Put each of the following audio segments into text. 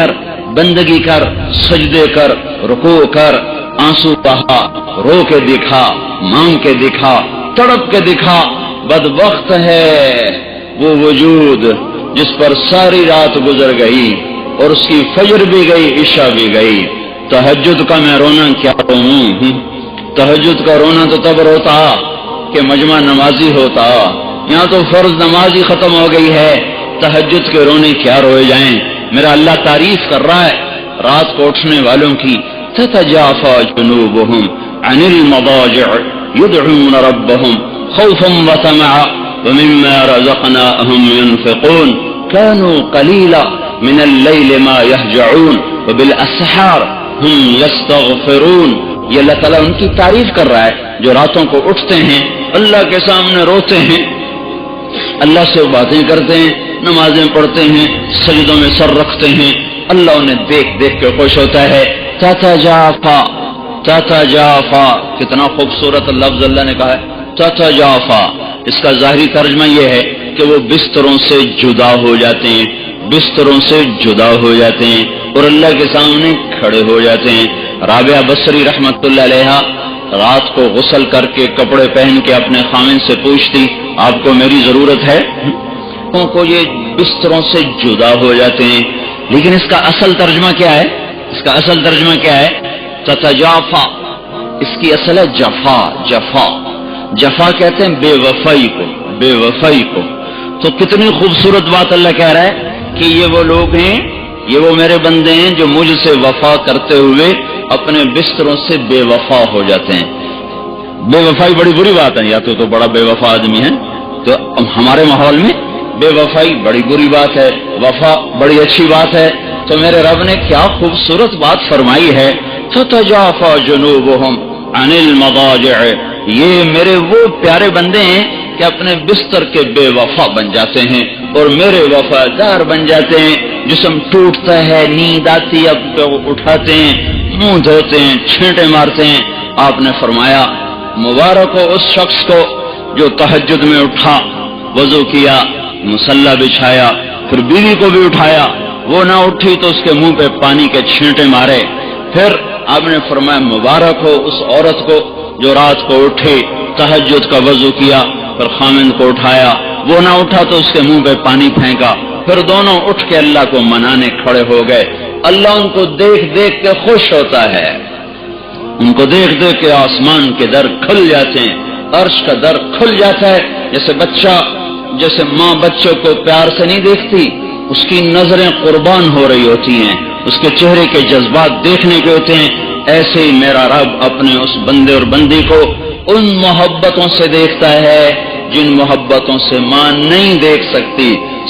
کر، بندگی کر، سجدے کر، رکوع کر، آنسو بہا، رو کے دکھا، مانگ کے دکھا، تڑپ کے دکھا۔ بدبخت ہے وہ وجود جس پر ساری رات گزر گئی اور اس کی فجر بھی گئی، عشاء بھی گئی۔ تہجد کا میں رونا کیا روؤں؟ تہجد کا رونا تو تب روتا کہ مجمع نمازی ہوتا، یہاں تو فرض نماز ہی ختم ہو گئی ہے، تہجد کے رونے کیا روئے جائیں۔ میرا اللہ تعریف کر رہا ہے رات کو اٹھنے والوں کی، تتجافى جنوبهم عن المضاجع يدعون ربهم خوفا وطمعا ومما رزقناهم ينفقون كانوا قليلا من الليل ما يهجعون وبالاسحار هم يستغفرون۔ یہ اللہ تعالیٰ ان کی تعریف کر رہا ہے جو راتوں کو اٹھتے ہیں، اللہ کے سامنے روتے ہیں، اللہ سے باتیں کرتے ہیں، نمازیں پڑھتے ہیں، سجدوں میں سر رکھتے ہیں، اللہ انہیں دیکھ دیکھ کے خوش ہوتا ہے۔ تتجافا، تتجافا، کتنا خوبصورت لفظ اللہ نے کہا ہے تتجافا۔ اس کا ظاہری ترجمہ یہ ہے کہ وہ بستروں سے جدا ہو جاتے ہیں، بستروں سے جدا ہو جاتے ہیں اور اللہ کے سامنے کھڑے ہو جاتے ہیں۔ رابعہ بصری رحمت اللہ علیہا رات کو غسل کر کے کپڑے پہن کے اپنے خامن سے پوچھتی، آپ کو میری ضرورت ہے؟ کو یہ بستروں سے جدا ہو جاتے ہیں، لیکن اس کا اصل ترجمہ کیا ہے؟ اس کا اصل ترجمہ کیا ہے؟ تتجافا، اس کی اصل ہے جفا، جفا، جفا کہتے ہیں بے وفائی کو، بے وفائی کو۔ تو کتنی خوبصورت بات اللہ کہہ رہا ہے کہ یہ وہ لوگ ہیں، یہ وہ میرے بندے ہیں جو مجھ سے وفا کرتے ہوئے اپنے بستروں سے بے وفا ہو جاتے ہیں۔ بے وفائی بڑی بری بات ہے، یا تو بڑا بے وفا آدمی ہے، تو ہمارے ماحول میں بے وفائی بڑی بری بات ہے، وفا بڑی اچھی بات ہے۔ تو میرے رب نے کیا خوبصورت بات فرمائی ہے، تتجافى جنوبهم عن المضاجع، یہ میرے وہ پیارے بندے ہیں کہ اپنے بستر کے بے وفا بن جاتے ہیں اور میرے وفادار بن جاتے ہیں۔ جسم ٹوٹتا ہے، نیند آتی ہے، اب اٹھاتے ہیں، منہ دھوتے ہیں، چھینٹے مارتے ہیں۔ آپ نے فرمایا مبارک ہو اس شخص کو جو تہجد میں اٹھا، وضو کیا، مصلی بچھایا، پھر بیوی کو بھی اٹھایا، وہ نہ اٹھی تو اس کے منہ پہ پانی کے چھینٹے مارے۔ پھر آپ نے فرمایا مبارک ہو اس عورت کو جو رات کو اٹھی، تہجد کا وضو کیا، پھر خامند کو اٹھایا، وہ نہ اٹھا تو اس کے منہ پہ پانی پھینکا، پھر دونوں اٹھ کے اللہ کو منانے کھڑے ہو گئے۔ اللہ ان کو دیکھ دیکھ کے خوش ہوتا ہے، ان کو دیکھ دیکھ کے آسمان کے در کھل جاتے ہیں، عرش کا در کھل جاتا ہے۔ جیسے ماں بچوں کو پیار سے نہیں دیکھتی، اس کی نظریں قربان ہو رہی ہوتی ہیں، اس کے چہرے کے جذبات دیکھنے کے ہوتے ہیں، ایسے ہی میرا رب اپنے اس بندے اور بندی کو ان محبتوں سے دیکھتا ہے جن محبتوں سے ماں نہیں دیکھ سکتی۔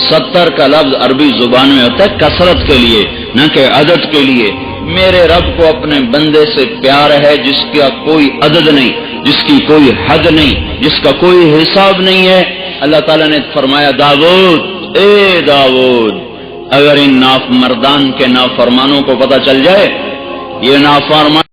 70 کا لفظ عربی زبان میں ہوتا ہے کثرت کے لیے، نہ کہ عدد کے لیے۔ میرے رب کو اپنے بندے سے پیار ہے جس کا کوئی عدد نہیں، جس کی کوئی حد نہیں، جس کا کوئی حساب نہیں ہے۔ اللہ تعالیٰ نے فرمایا داؤد، اے داؤد، اگر ان مردان کے نافرمانوں کو پتہ چل جائے، یہ نافرمان